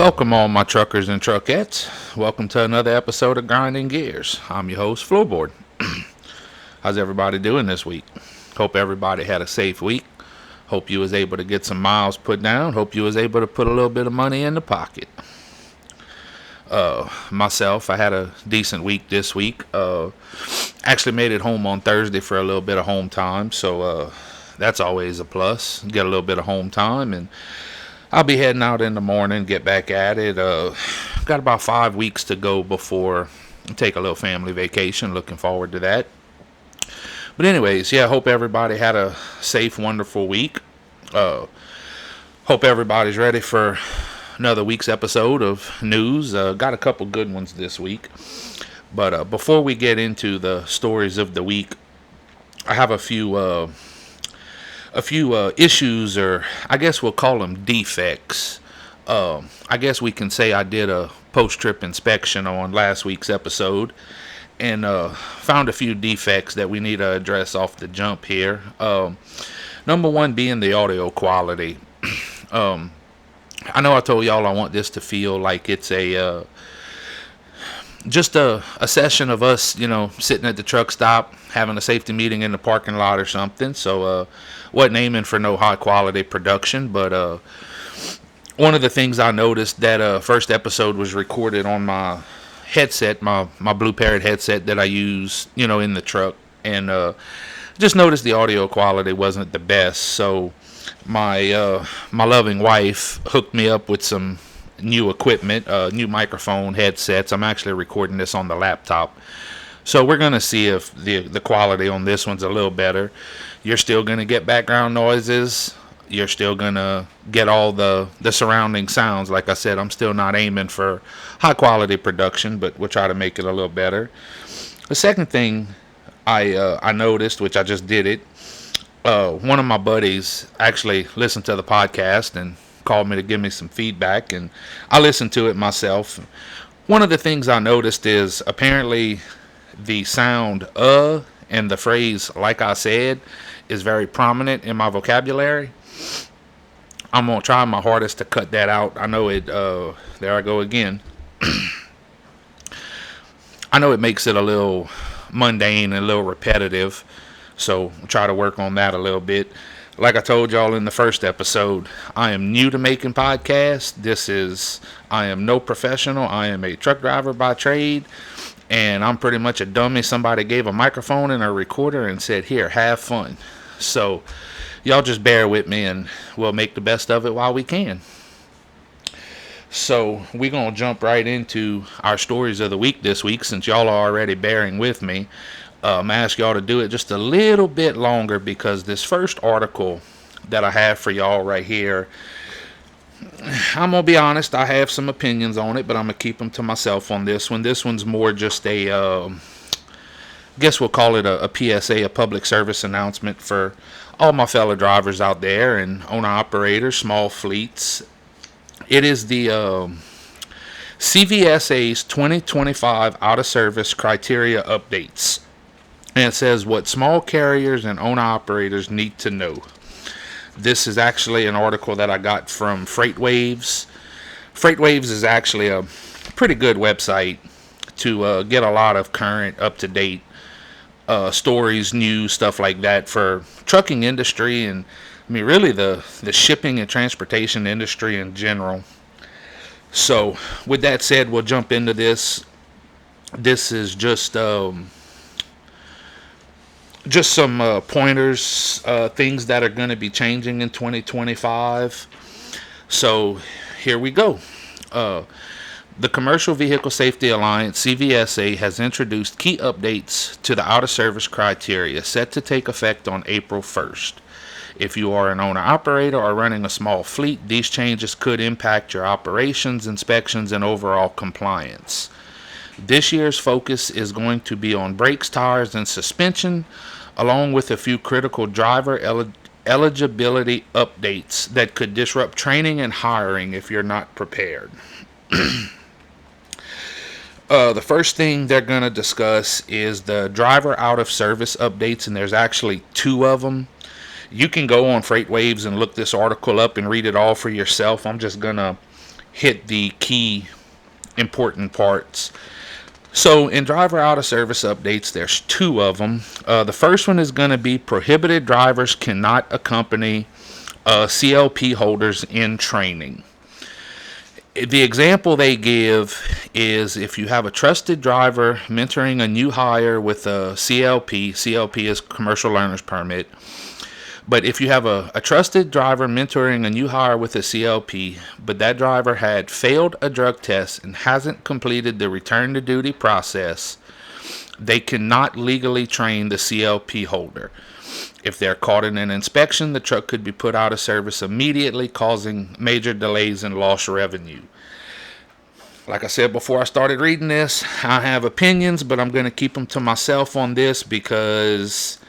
Welcome, all my truckers and truckettes. Welcome to another episode of Grinding Gears. I'm your host, Floorboard. How's everybody doing this week? Hope everybody had a safe week. Hope you was able to get some miles put down. Hope you was able to put a little bit of money in the pocket. Myself, I had a decent week this week. Actually made it home on Thursday for a little bit of home time, so that's always a plus. Get a little bit of home time, and I'll be heading out in the morning, get back at it. Got about 5 weeks to go before I take a little family vacation. Looking forward to that. But anyways, yeah, hope everybody had a safe, wonderful week. Hope everybody's ready for another week's episode of news. Got a couple good ones this week. But before we get into the stories of the week, I have a few issues, or I guess we'll call them defects. I guess we can say I did a post-trip inspection on last week's episode and found a few defects that we need to address off the jump here. Number one being the audio quality. I know I told y'all I want this to feel like it's just a session of us, sitting at the truck stop, having a safety meeting in the parking lot or something. So wasn't aiming for no high quality production, but one of the things I noticed that first episode was recorded on my headset, my Blue Parrot headset that I use, in the truck, and just noticed the audio quality wasn't the best. So my loving wife hooked me up with some new equipment, new microphone headsets. I'm actually recording this on the laptop, so we're gonna see if the quality on this one's a little better. You're still gonna get background noises. You're still gonna get all the surrounding sounds. Like I said, I'm still not aiming for high quality production, but we'll try to make it a little better. The second thing I noticed, which I just did it, one of my buddies actually listened to the podcast and called me to give me some feedback, and I listened to it myself. One of the things I noticed is apparently the sound and the phrase "like I said" is very prominent in my vocabulary. I'm gonna try my hardest to cut that out. I know it there I go again. I know it makes it a little mundane and a little repetitive, so I'll try to work on that a little bit. Like I told y'all in the first episode, I am new to making podcasts. I am no professional. I am a truck driver by trade, and I'm pretty much a dummy. Somebody gave a microphone and a recorder and said, "Here, have fun." So y'all just bear with me, and we'll make the best of it while we can. So we're going to jump right into our stories of the week this week, since y'all are already bearing with me. I'm going to ask y'all to do it just a little bit longer, because this first article that I have for y'all right here, I'm going to be honest, I have some opinions on it, but I'm going to keep them to myself on this one. This one's more just I guess we'll call it a PSA, a public service announcement for all my fellow drivers out there and owner-operators, small fleets. It is the CVSA's 2025 out-of-service criteria updates. And it says what small carriers and owner-operators need to know. This is actually an article that I got from FreightWaves. FreightWaves is actually a pretty good website to get a lot of current, up-to-date stories, news, stuff like that for trucking industry, and I mean really the shipping and transportation industry in general. So with that said, we'll jump into this. This is just some pointers, things that are going to be changing in 2025. So here we go. The Commercial Vehicle Safety Alliance, CVSA, has introduced key updates to the out-of-service criteria set to take effect on April 1st. If you are an owner-operator or running a small fleet, these changes could impact your operations, inspections, and overall compliance. This year's focus is going to be on brakes, tires, and suspension, along with a few critical driver eligibility updates that could disrupt training and hiring if you're not prepared. The first thing they're going to discuss is the driver out of service updates, and there's actually two of them. You can go on FreightWaves and look this article up and read it all for yourself. I'm just going to hit the key important parts. So in driver out of service updates, there's two of them. The first one is going to be prohibited drivers cannot accompany CLP holders in training. The example they give is if you have a trusted driver mentoring a new hire with a CLP is Commercial Learner's Permit. But if you have a trusted driver mentoring a new hire with a CLP, but that driver had failed a drug test and hasn't completed the return to duty process, they cannot legally train the CLP holder. If they're caught in an inspection, the truck could be put out of service immediately, causing major delays and lost revenue. Like I said before I started reading this, I have opinions, but I'm going to keep them to myself on this because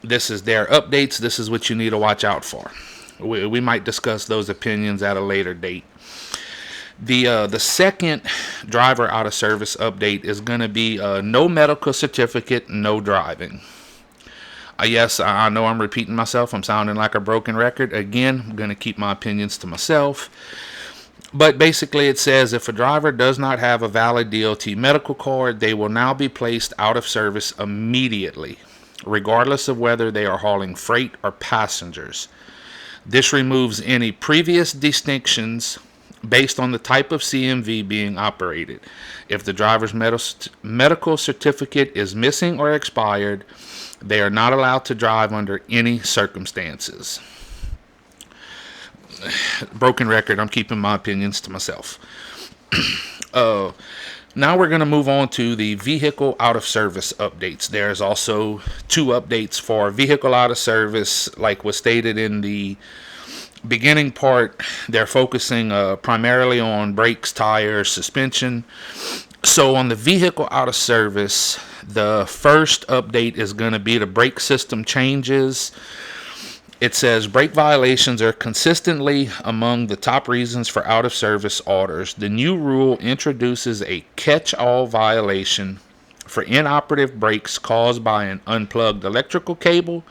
this is their updates. This is what you need to watch out for. We might discuss those opinions at a later date. The second driver out of service update is going to be no medical certificate, no driving. Yes, I know I'm repeating myself. I'm sounding like a broken record. Again, I'm going to keep my opinions to myself. But basically it says if a driver does not have a valid DOT medical card, they will now be placed out of service immediately, regardless of whether they are hauling freight or passengers. This removes any previous distinctions based on the type of CMV being operated. If the driver's medical certificate is missing or expired, they are not allowed to drive under any circumstances. Broken record, I'm keeping my opinions to myself. Now we're going to move on to the vehicle out of service updates. There's also two updates for vehicle out of service. Like was stated in the beginning part, they're focusing primarily on brakes, tires, suspension. So on the vehicle out of service, the first update is going to be the brake system changes. It says brake violations are consistently among the top reasons for out of service orders. The new rule introduces a catch-all violation for inoperative brakes caused by an unplugged electrical cable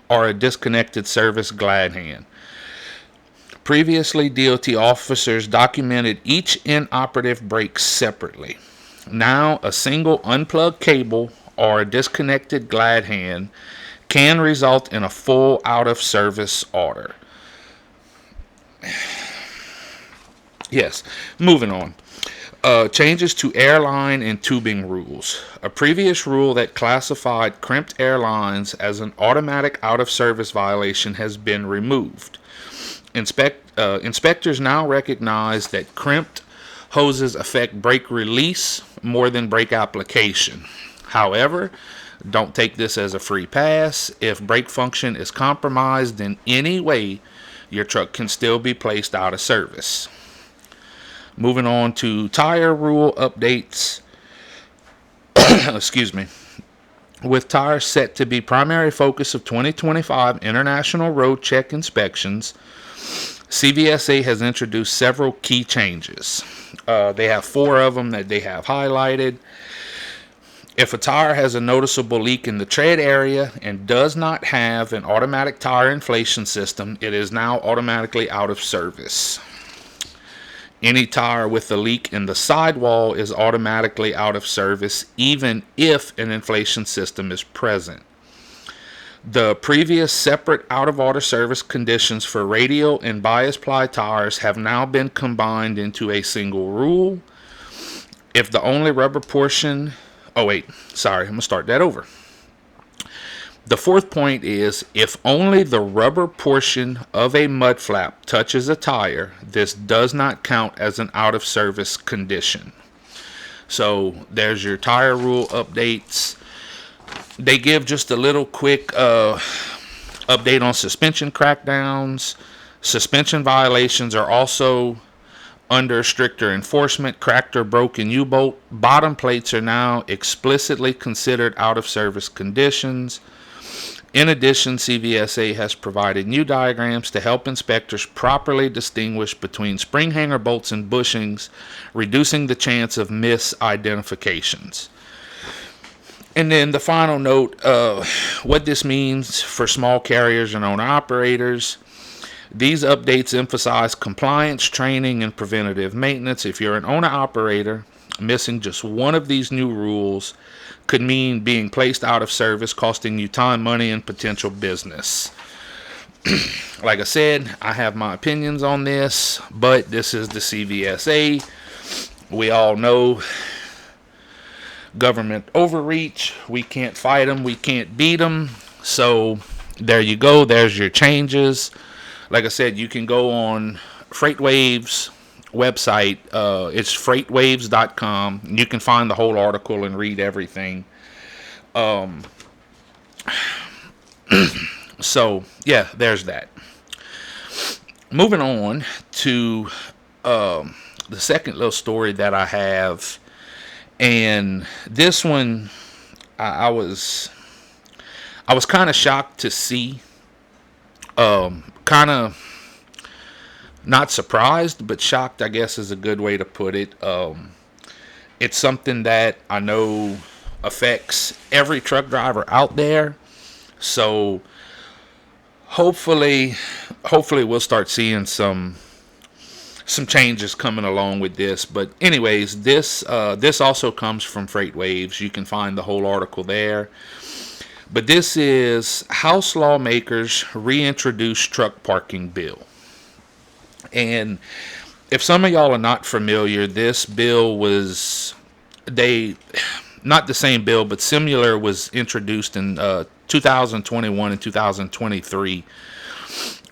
or a disconnected service glad hand. Previously, DOT officers documented each inoperative brake separately. Now, a single unplugged cable or a disconnected glad hand can result in a full out of service order. Yes, moving on. Changes to airline and tubing rules. A previous rule that classified crimped airlines as an automatic out of service violation has been removed. Inspectors now recognize that crimped hoses affect brake release more than brake application. However, don't take this as a free pass. If brake function is compromised in any way, your truck can still be placed out of service. Moving on to tire rule updates. Excuse me. With tires set to be primary focus of 2025 International Road Check inspections, CVSA has introduced several key changes. They have 4 of them that they have highlighted. If a tire has a noticeable leak in the tread area and does not have an automatic tire inflation system, it is now automatically out of service. Any tire with a leak in the sidewall is automatically out of service, even if an inflation system is present. The previous separate out-of-order service conditions for radial and bias ply tires have now been combined into a single rule. If the only rubber portion... I'm going to start that over. The fourth point is, if only the rubber portion of a mud flap touches a tire, this does not count as an out-of-service condition. So there's your tire rule updates. They give just a little quick update on suspension crackdowns. Suspension violations are also under stricter enforcement. Cracked or broken U-bolt bottom plates are now explicitly considered out-of-service conditions. In addition, CVSA has provided new diagrams to help inspectors properly distinguish between spring hanger bolts and bushings, reducing the chance of misidentifications. And then the final note, what this means for small carriers and owner-operators. These updates emphasize compliance, training, and preventative maintenance. If you're an owner-operator, missing just one of these new rules could mean being placed out of service, costing you time, money, and potential business. Like I said, I have my opinions on this, but this is the CVSA. We all know government overreach. We can't fight them. We can't beat them. So there you go. There's your changes. Like I said, you can go on FreightWaves website. It's freightwaves.com. You can find the whole article and read everything. So, yeah, there's that. Moving on to the second little story that I have. And this one, I was kind of shocked to see. Kind of not surprised, but shocked, I guess, is a good way to put it. It's something that I know affects every truck driver out there. So hopefully we'll start seeing some changes coming along with this. But anyways, this also comes from FreightWaves. You can find the whole article there. But this is House lawmakers reintroduce truck parking bill. And if some of y'all are not familiar, this bill was, not the same bill, but similar, was introduced in 2021 and 2023.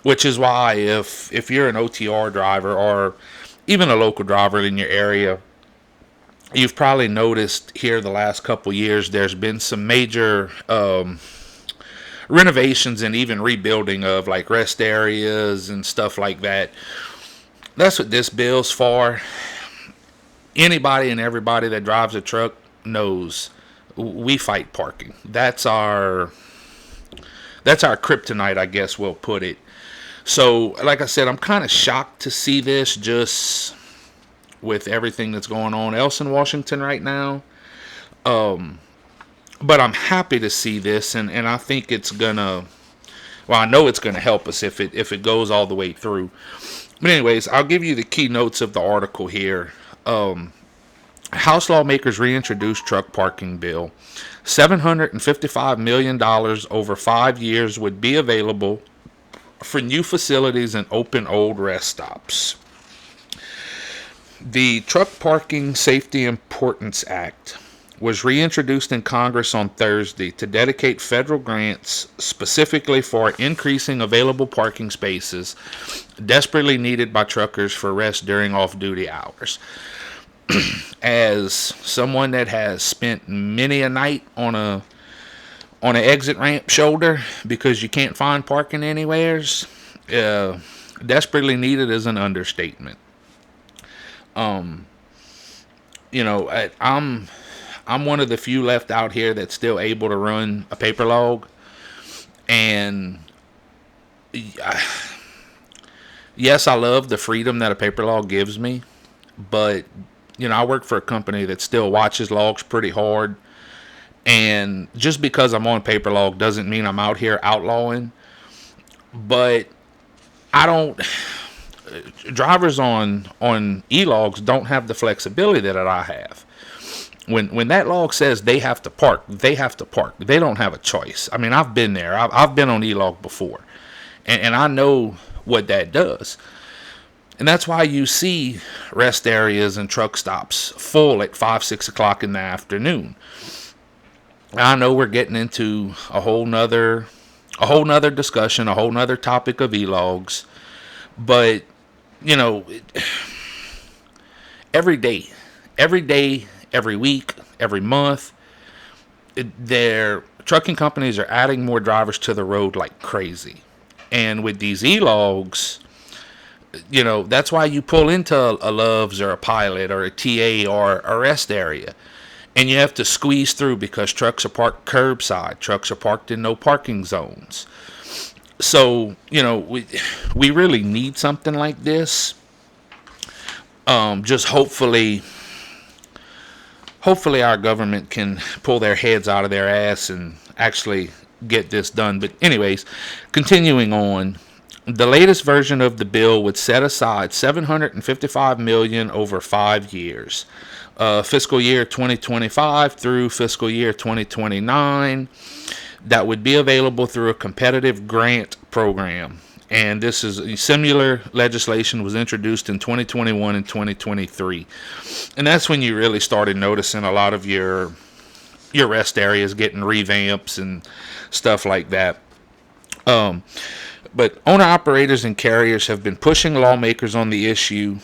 Which is why if you're an OTR driver or even a local driver in your area, you've probably noticed here the last couple years there's been some major renovations and even rebuilding of like rest areas and stuff like that. That's what this bill's for. Anybody and everybody that drives a truck knows we fight parking. That's our kryptonite, I guess we'll put it. So, like I said, I'm kind of shocked to see this just with everything that's going on else in Washington right now. But I'm happy to see this, and I think it's gonna, well, I know it's gonna help us if it goes all the way through. But anyways, I'll give you the keynotes of the article here. House lawmakers reintroduce truck parking bill. $755 million over 5 years would be available for new facilities and open old rest stops. The Truck Parking Safety Importance Act was reintroduced in Congress on Thursday to dedicate federal grants specifically for increasing available parking spaces desperately needed by truckers for rest during off-duty hours. As someone that has spent many a night on an exit ramp shoulder because you can't find parking anywheres, desperately needed is an understatement. I'm one of the few left out here that's still able to run a paper log, and yes, I love the freedom that a paper log gives me, but I work for a company that still watches logs pretty hard. And just because I'm on paper log doesn't mean I'm out here outlawing. But drivers on e-logs don't have the flexibility that I have. When that log says they have to park, they have to park. They don't have a choice. I mean, I've been there. I've been on e-log before. And I know what that does. And that's why you see rest areas and truck stops full at 5, 6 o'clock in the afternoon. I know we're getting into a whole nother discussion, a whole nother topic of e-logs, but every day, every week, every month, their trucking companies are adding more drivers to the road like crazy. And with these e-logs, that's why you pull into a Love's or a Pilot or a TA or a rest area. And you have to squeeze through because trucks are parked curbside. Trucks are parked in no parking zones. So, we really need something like this. Just hopefully our government can pull their heads out of their ass and actually get this done. But anyways, continuing on. The latest version of the bill would set aside $755 million over 5 years, fiscal year 2025 through fiscal year 2029, that would be available through a competitive grant program. And this is similar legislation was introduced in 2021 and 2023, and that's when you really started noticing a lot of your rest areas getting revamps and stuff like that. Um, but owner operators and carriers have been pushing lawmakers on the issue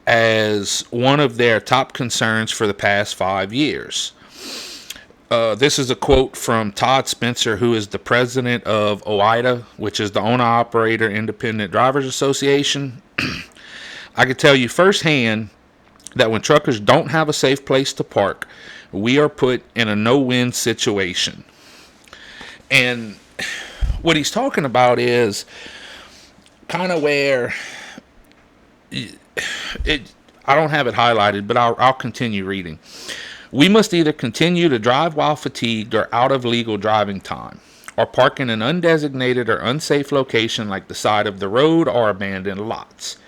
as one of their top concerns for the past 5 years. This is a quote from Todd Spencer, who is the president of OIDA, which is the Owner Operator Independent Drivers Association. I can tell you firsthand that when truckers don't have a safe place to park, we are put in a no-win situation. And what he's talking about is kind of where I don't have it highlighted, but I'll continue reading. We must either continue to drive while fatigued or out of legal driving time, or park in an undesignated or unsafe location like the side of the road or abandoned lots.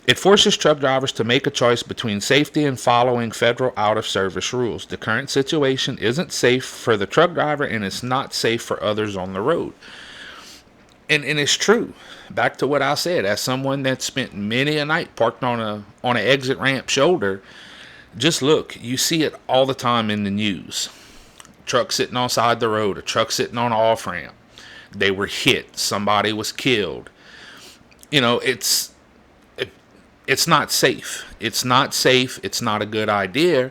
It forces truck drivers to make a choice between safety and following federal out-of-service rules. The current situation isn't safe for the truck driver, and it's not safe for others on the road. And it's true. Back to what I said, as someone that spent many a night parked on an exit ramp shoulder, just look, you see it all the time in the news. Truck sitting on side the road, a truck sitting on an off ramp. They were hit. Somebody was killed. You know, it's not safe. It's not safe. It's not a good idea.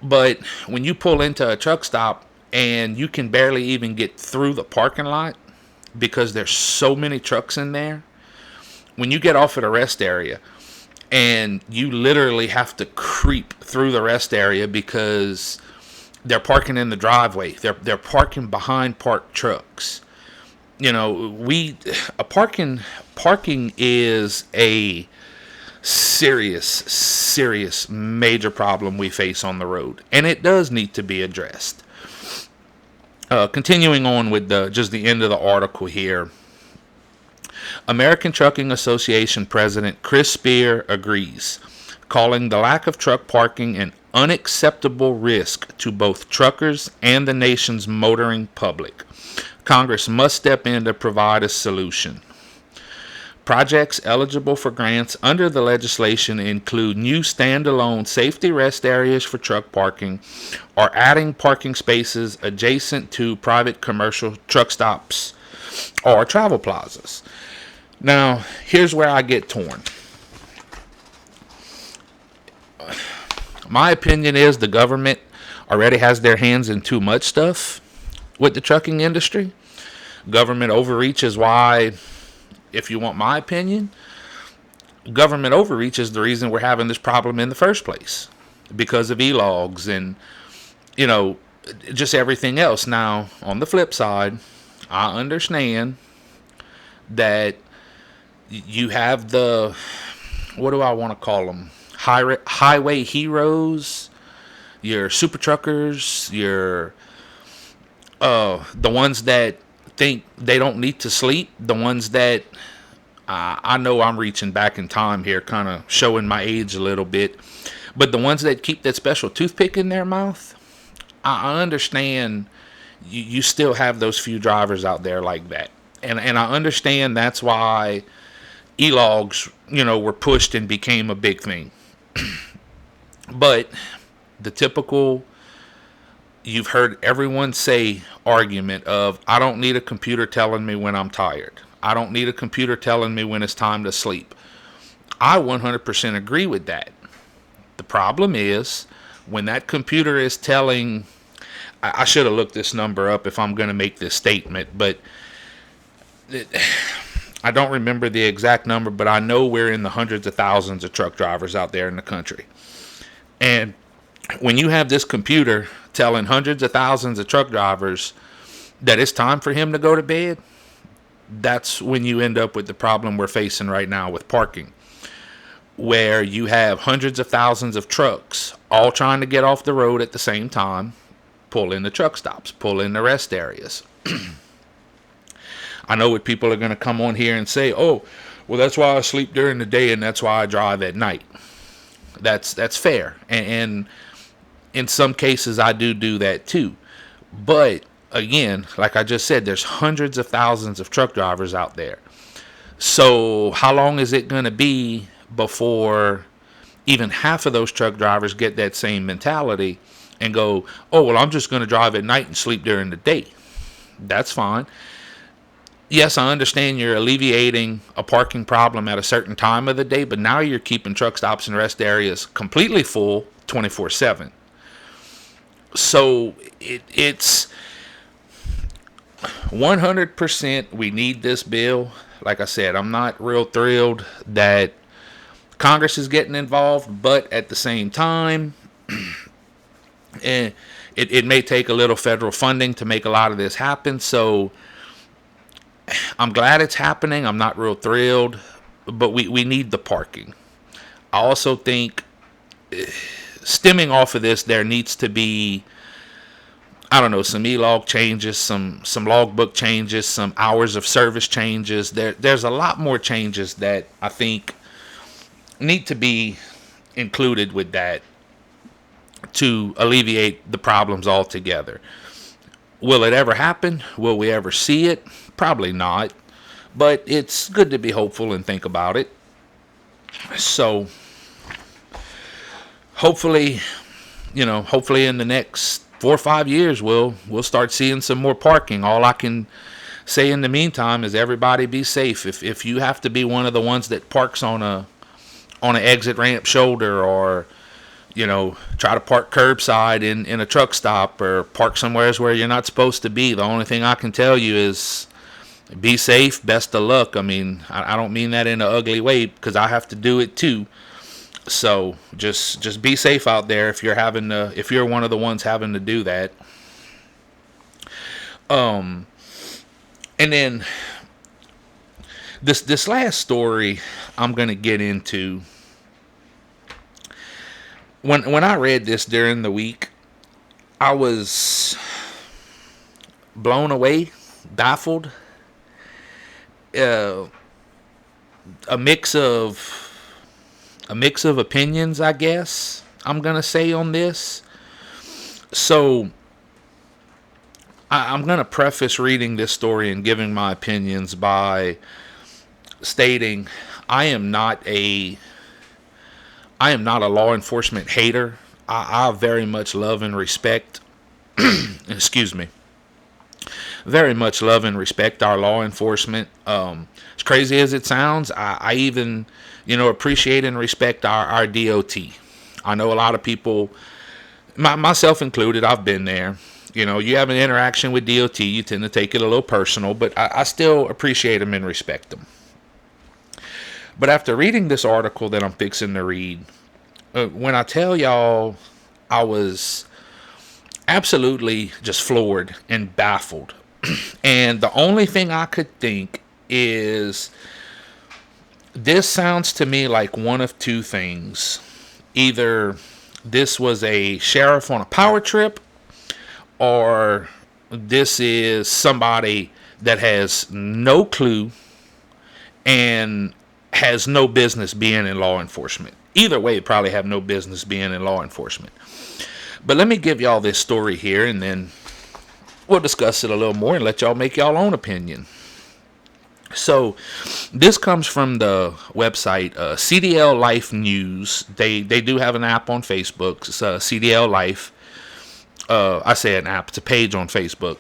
But when you pull into a truck stop and you can barely even get through the parking lot because there's so many trucks in there, when you get off at a rest area and you literally have to creep through the rest area because they're parking in the driveway, they're parking behind parked trucks. You know, parking is a serious major problem we face on the road, and it does need to be addressed. Continuing on with just the end of the article here. American Trucking Association President Chris Spear agrees, calling the lack of truck parking an unacceptable risk to both truckers and the nation's motoring public. Congress must step in to provide a solution. Projects eligible for grants under the legislation include new standalone safety rest areas for truck parking, or adding parking spaces adjacent to private commercial truck stops or travel plazas. Now, here's where I get torn. My opinion is the government already has their hands in too much stuff with the trucking industry. Government overreach is why, if you want my opinion, government overreach is the reason we're having this problem in the first place, because of e-logs and, you know, just everything else. Now, on the flip side, I understand that you have the, what do I want to call them? Highway heroes, your super truckers, your the ones that think they don't need to sleep, the ones that I know I'm reaching back in time here, kind of showing my age a little bit, but the ones that keep that special toothpick in their mouth, I understand you still have those few drivers out there like that, and I understand that's why e-logs, you know, were pushed and became a big thing. But the typical, you've heard everyone say argument of, I don't need a computer telling me when I'm tired. I don't need a computer telling me when it's time to sleep. I 100% agree with that. The problem is when that computer is telling, I should have looked this number up if I'm going to make this statement, but I don't remember the exact number, but I know we're in the hundreds of thousands of truck drivers out there in the country. And when you have this computer telling hundreds of thousands of truck drivers that it's time for him to go to bed, that's when you end up with the problem we're facing right now with parking, where you have hundreds of thousands of trucks all trying to get off the road at the same time, pull in the truck stops, pull in the rest areas. I know what people are going to come on here and say, oh, well, that's why I sleep during the day and that's why I drive at night. That's fair. And in some cases, I do that too. But again, like I just said, there's hundreds of thousands of truck drivers out there. So how long is it going to be before even half of those truck drivers get that same mentality and go, oh, well, I'm just going to drive at night and sleep during the day? That's fine. Yes, I understand you're alleviating a parking problem at a certain time of the day, but now you're keeping truck stops and rest areas completely full 24/7. So it's 100% we need this bill. Like I said, I'm not real thrilled that Congress is getting involved, but at the same time, it may take a little federal funding to make a lot of this happen. So I'm glad it's happening. I'm not real thrilled, but we need the parking. I also think stemming off of this, there needs to be, I don't know, some e-log changes, some logbook changes, some hours of service changes. There's a lot more changes that I think need to be included with that to alleviate the problems altogether. Will it ever happen? Will we ever see it? Probably not. But it's good to be hopeful and think about it. So hopefully in the next 4 or 5 years we'll start seeing some more parking. All I can say in the meantime is everybody be safe. If you have to be one of the ones that parks on an exit ramp shoulder, or try to park curbside in a truck stop, or park somewhere where you're not supposed to be, the only thing I can tell you is be safe, best of luck. I mean, I don't mean that in an ugly way, because I have to do it too. So just be safe out there if you're one of the ones having to do that. And then this last story I'm gonna get into. When I read this during the week, I was blown away, baffled. A mix of opinions, I guess I'm gonna say on this. So I'm gonna preface reading this story and giving my opinions by stating I am not a law enforcement hater. I very much love and respect excuse me, very much love and respect our law enforcement. As crazy as it sounds, I even appreciate and respect our DOT. I know a lot of people, myself included, I've been there. You have an interaction with DOT, you tend to take it a little personal, but I still appreciate them and respect them. But after reading this article that I'm fixing to read, when I tell y'all I was absolutely just floored and baffled. And the only thing I could think is, this sounds to me like one of two things. Either this was a sheriff on a power trip, or this is somebody that has no clue and has no business being in law enforcement. Either way, probably have no business being in law enforcement. But let me give y'all this story here, and then we'll discuss it a little more and let y'all make y'all own opinion. So this comes from the website CDL Life News. They do have an app on Facebook. It's CDL Life. I say an app. It's a page on Facebook.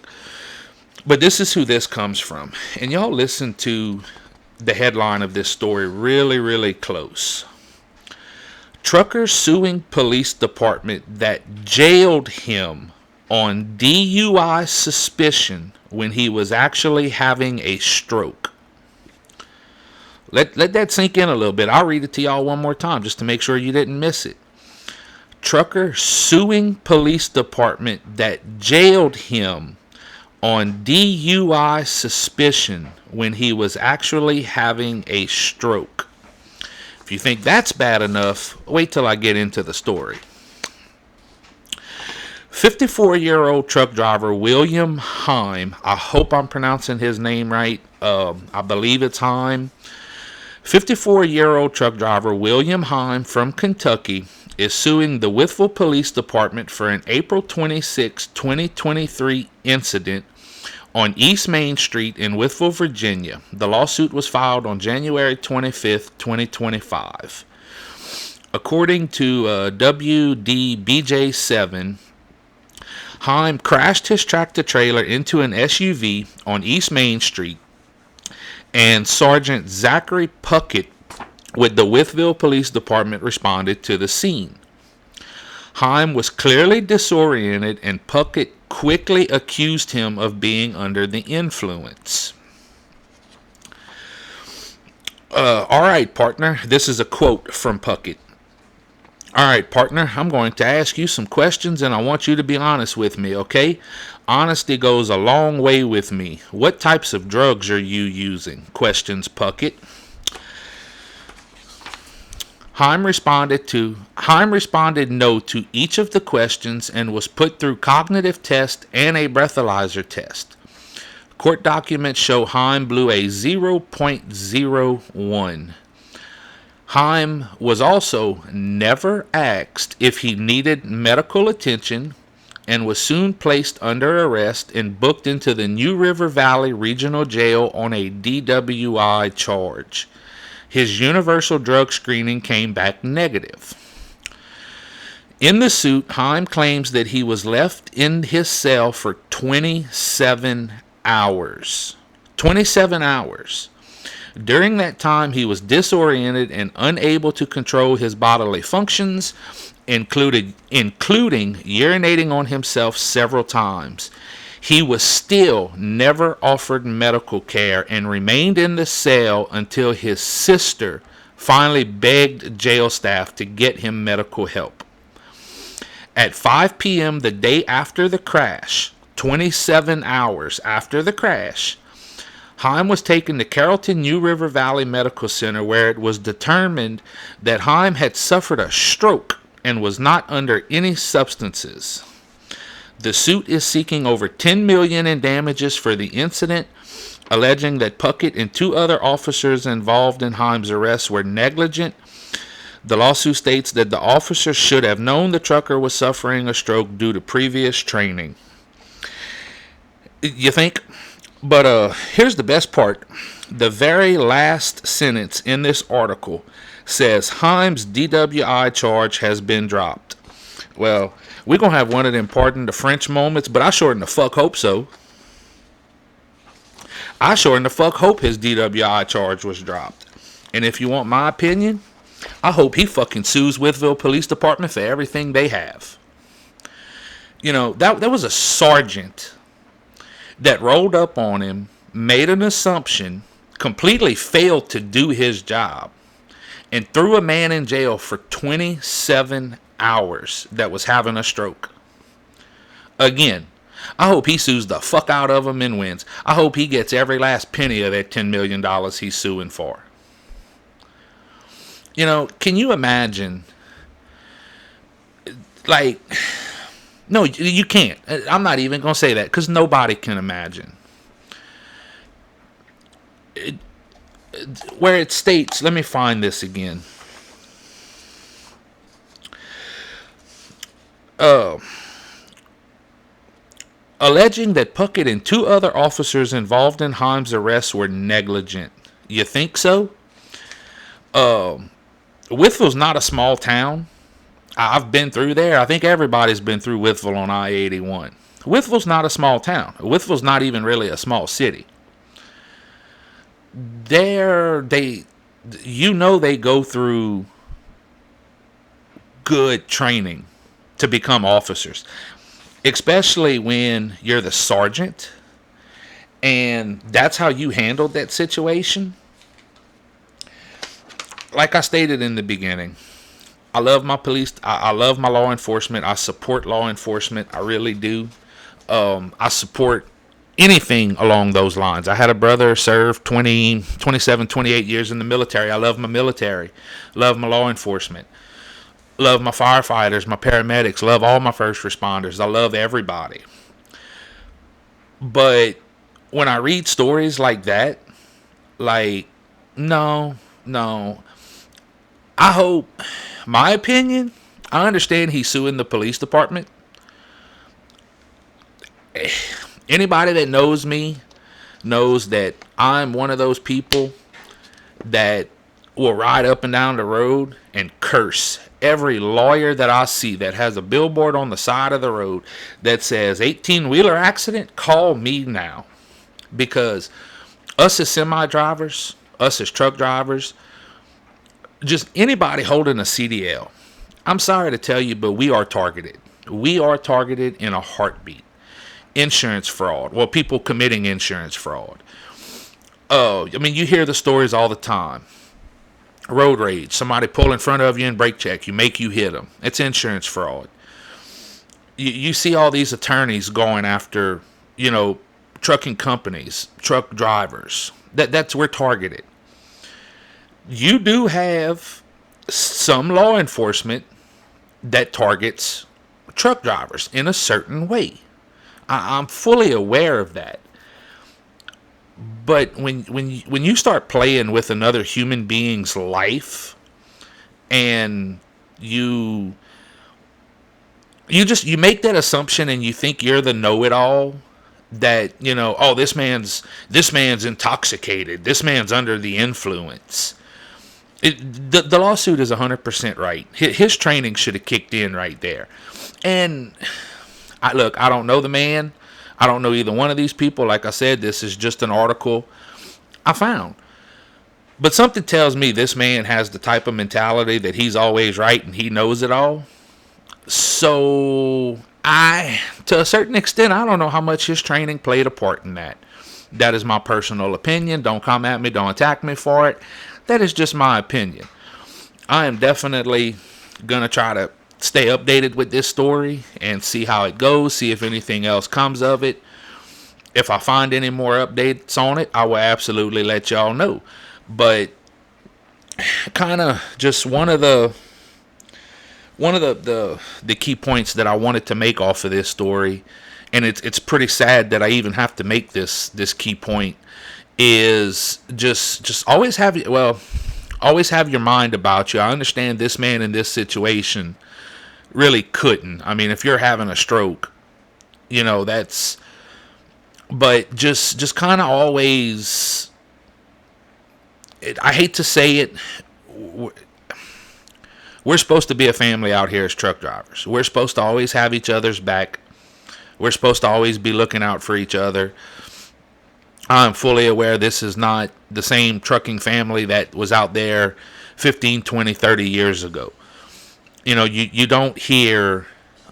But this is who this comes from. And y'all listen to the headline of this story really, really close. Trucker suing police department that jailed him on DUI suspicion when he was actually having a stroke. Let that sink in a little bit. I'll read it to y'all one more time just to make sure you didn't miss it. Trucker suing police department that jailed him on DUI suspicion when he was actually having a stroke. If you think that's bad enough, wait till I get into the story. 54-year-old truck driver William Heim, I hope I'm pronouncing his name right. I believe it's Heim. 54-year-old truck driver William Heim from Kentucky is suing the Wytheville Police Department for an April 26, 2023 incident on East Main Street in Wytheville, Virginia. The lawsuit was filed on January 25th, 2025. According to WDBJ7, Heim crashed his tractor-trailer into an SUV on East Main Street, and Sergeant Zachary Puckett with the Wytheville Police Department responded to the scene. Heim was clearly disoriented, and Puckett quickly accused him of being under the influence. All right, partner. This is a quote from Puckett. All right, partner, I'm going to ask you some questions, and I want you to be honest with me, okay? Honesty goes a long way with me. What types of drugs are you using? Questions Puckett. Heim responded no to each of the questions and was put through cognitive test and a breathalyzer test. Court documents show Heim blew a 0.01. Heim was also never asked if he needed medical attention and was soon placed under arrest and booked into the New River Valley Regional Jail on a DWI charge. His universal drug screening came back negative. In the suit, Heim claims that he was left in his cell for 27 hours. 27 hours. During that time, he was disoriented and unable to control his bodily functions, including urinating on himself several times. He was still never offered medical care and remained in the cell until his sister finally begged jail staff to get him medical help. At 5 p.m. the day after the crash, 27 hours after the crash, Heim was taken to Carrollton New River Valley Medical Center, where it was determined that Heim had suffered a stroke and was not under any substances. The suit is seeking over $10 million in damages for the incident, alleging that Puckett and two other officers involved in Heim's arrest were negligent. The lawsuit states that the officers should have known the trucker was suffering a stroke due to previous training. You think? But here's the best part. The very last sentence in this article says Heim's DWI charge has been dropped. Well, we're going to have one of them pardon the French moments, but I sure in the fuck hope so. I sure in the fuck hope his DWI charge was dropped. And if you want my opinion, I hope he fucking sues Wytheville Police Department for everything they have. You know, that was a sergeant that rolled up on him, made an assumption, completely failed to do his job, and threw a man in jail for 27 hours that was having a stroke. Again, I hope he sues the fuck out of him and wins. I hope he gets every last penny of that $10 million he's suing for. You know, can you imagine? Like, no, you can't. I'm not even going to say that because nobody can imagine. Where it states, let me find this again. Alleging that Puckett and two other officers involved in Heim's arrest were negligent. You think so? Wytheville's not a small town. I've been through there. I think everybody's been through Wytheville on I-81. Wytheville's not a small town. Wytheville's not even really a small city. They go through good training to become officers, especially when you're the sergeant and that's how you handled that situation. Like I stated in the beginning, I love my police. I love my law enforcement. I support law enforcement. I really do. I support anything along those lines. I had a brother serve 27, 28 years in the military. I love my military. Love my law enforcement. Love my firefighters, my paramedics, love all my first responders. I love everybody. But when I read stories like that, like, no, no. I hope, my opinion, I understand he's suing the police department. Anybody that knows me knows that I'm one of those people that will ride up and down the road and curse every lawyer that I see that has a billboard on the side of the road that says 18-wheeler accident, call me now. Because us as semi drivers, us as truck drivers, just anybody holding a CDL, I'm sorry to tell you, but we are targeted. We are targeted in a heartbeat. Insurance fraud. Well, people committing insurance fraud. Oh, I mean, you hear the stories all the time. Road rage. Somebody pull in front of you and brake check. You hit them. It's insurance fraud. You see all these attorneys going after, trucking companies, truck drivers. We're targeted. You do have some law enforcement that targets truck drivers in a certain way. I'm fully aware of that. But when you start playing with another human being's life, and you make that assumption and you think you're the know-it-all, that oh, this man's intoxicated, this man's under the influence. The lawsuit is 100% right. His training should have kicked in right there. And I don't know the man. I don't know either one of these people. Like I said, this is just an article I found. But something tells me this man has the type of mentality that he's always right and he knows it all. So to a certain extent, I don't know how much his training played a part in that. That is my personal opinion. Don't come at me. Don't attack me for it. That is just my opinion. I am definitely going to try to stay updated with this story and see how it goes, see if anything else comes of it. If I find any more updates on it, I will absolutely let y'all know. But kind of just one of the key points that I wanted to make off of this story, and it's pretty sad that I even have to make this key point, is just always have your mind about you. I understand this man in this situation really couldn't. I mean, if you're having a stroke, that's, but just kind of always, I hate to say it, we're supposed to be a family out here as truck drivers. We're supposed to always have each other's back. We're supposed to always be looking out for each other. I'm fully aware this is not the same trucking family that was out there 15, 20, 30 years ago. You don't hear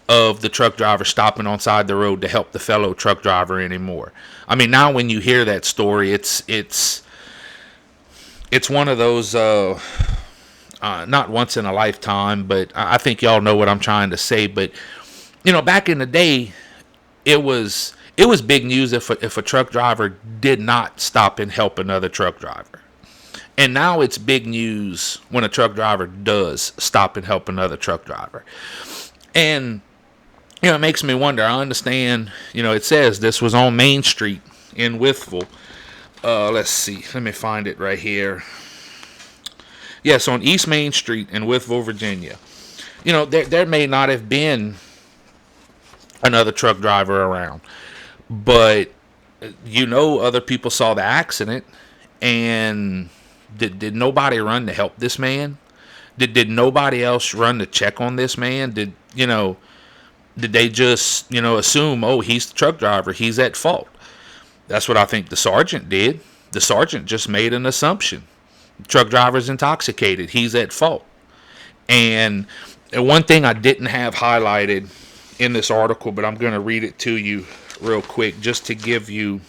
of the truck driver stopping on side the road to help the fellow truck driver anymore. I mean, now when you hear that story, it's one of those not once in a lifetime, but I think y'all know what I'm trying to say. But back in the day, it was big news if a truck driver did not stop and help another truck driver. And now it's big news when a truck driver does stop and help another truck driver. And, it makes me wonder. I understand, it says this was on Main Street in Wytheville. Let's see. Let me find it right here. Yes, on East Main Street in Wytheville, Virginia. There may not have been another truck driver around. But, other people saw the accident, and did nobody run to help this man? Did nobody else run to check on this man? Did they just, assume, oh, he's the truck driver, he's at fault? That's what I think the sergeant did. The sergeant just made an assumption. The truck driver's intoxicated, he's at fault. And one thing I didn't have highlighted in this article, but I'm going to read it to you real quick just to give you.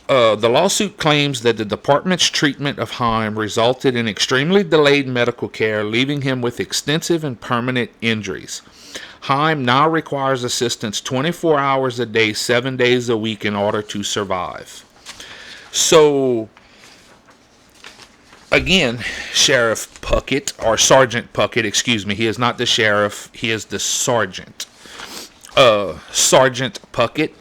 The lawsuit claims that the department's treatment of Heim resulted in extremely delayed medical care, leaving him with extensive and permanent injuries. Heim now requires assistance 24 hours a day, 7 days a week in order to survive. So, again, Sheriff Puckett, or Sergeant Puckett, excuse me. He is not the sheriff. He is the sergeant. Sergeant Puckett,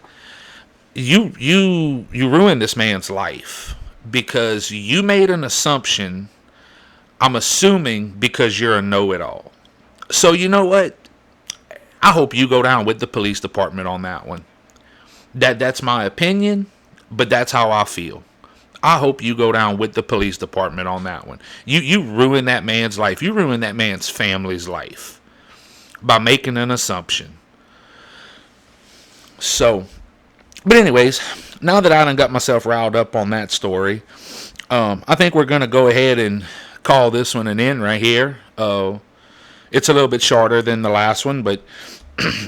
you ruined this man's life because you made an assumption. I'm assuming because you're a know-it-all. So you know what? I hope you go down with the police department on that one. That's my opinion, but that's how I feel. I hope you go down with the police department on that one. You ruined that man's life. You ruined that man's family's life by making an assumption. So, but anyways, now that I done got myself riled up on that story, I think we're going to go ahead and call this one an end right here. It's a little bit shorter than the last one, but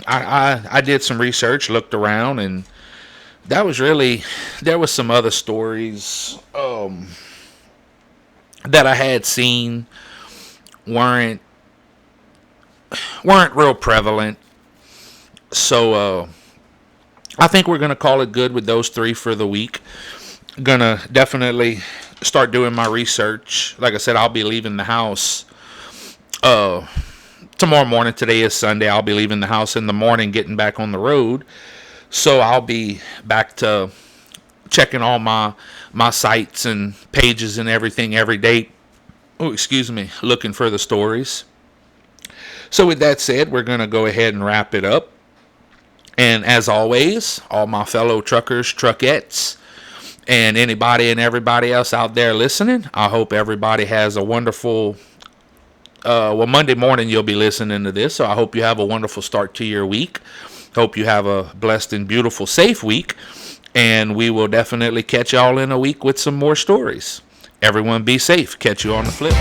I did some research, looked around, and that was really, there was some other stories that I had seen weren't real prevalent. So I think we're gonna call it good with those three for the week. Gonna definitely start doing my research. Like I said, I'll be leaving the house tomorrow morning. Today is Sunday. I'll be leaving the house in the morning, getting back on the road. So I'll be back to checking all my sites and pages and everything every day. Oh, excuse me, looking for the stories. So with that said, we're going to go ahead and wrap it up. And as always, all my fellow truckers, truckettes, and anybody and everybody else out there listening, I hope everybody has a wonderful, Monday morning you'll be listening to this, so I hope you have a wonderful start to your week. Hope you have a blessed and beautiful, safe week. And we will definitely catch y'all in a week with some more stories. Everyone be safe. Catch you on the flip.